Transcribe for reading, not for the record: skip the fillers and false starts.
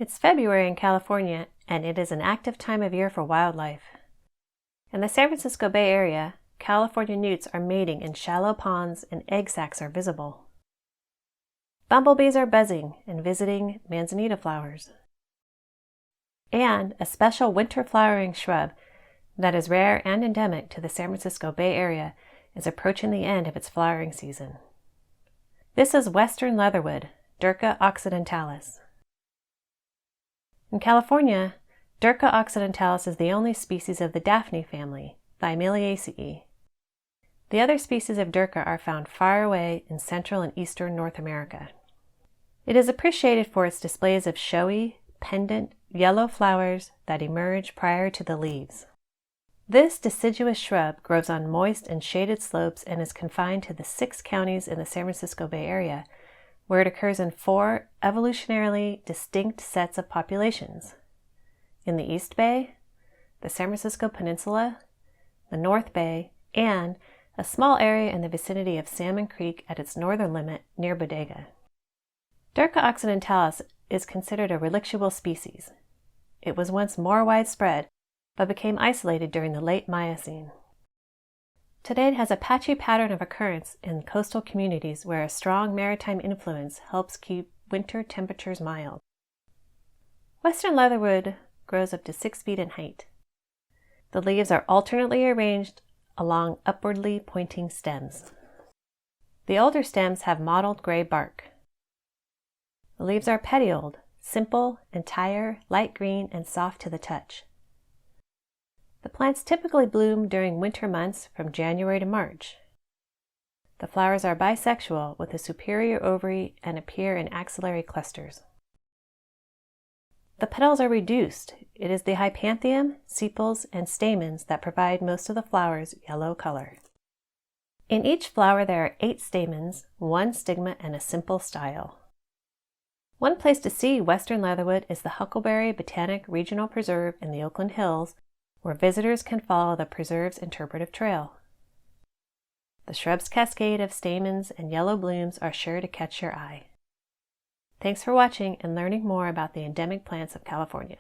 It's February in California, and it is an active time of year for wildlife. In the San Francisco Bay Area, California newts are mating in shallow ponds and egg sacs are visible. Bumblebees are buzzing and visiting manzanita flowers. And a special winter flowering shrub that is rare and endemic to the San Francisco Bay Area is approaching the end of its flowering season. This is western leatherwood, Dirca occidentalis. In California, Dirca occidentalis is the only species of the Daphne family, Miocene. The other species of Dirca are found far away in central and eastern North America. It is appreciated for its displays of showy, pendant, yellow flowers that emerge prior to the leaves. This deciduous shrub grows on moist and shaded slopes and is confined to the 6 counties in the San Francisco Bay Area, where it occurs in 4 evolutionarily distinct sets of populations: in the East Bay, the San Francisco Peninsula, the North Bay, and a small area in the vicinity of Salmon Creek at its northern limit near Bodega. Dirca occidentalis is considered a relictual species. It was once more widespread, but became isolated during the late Miocene. Today it has a patchy pattern of occurrence in coastal communities where a strong maritime influence helps keep winter temperatures mild. Western leatherwood grows up to 6 feet in height. The leaves are alternately arranged along upwardly pointing stems. The older stems have mottled gray bark. The leaves are petioled, simple, entire, light green, and soft to the touch. The plants typically bloom during winter months from January to March. The flowers are bisexual with a superior ovary and appear in axillary clusters. The petals are reduced. It is the hypanthium, sepals, and stamens that provide most of the flower's yellow color. In each flower there are 8 stamens, 1 stigma, and a simple style. One place to see western leatherwood is the Huckleberry Botanic Regional Preserve in the Oakland Hills, where visitors can follow the preserve's interpretive trail. The shrub's cascade of stamens and yellow blooms are sure to catch your eye. Thanks for watching and learning more about the endemic plants of California.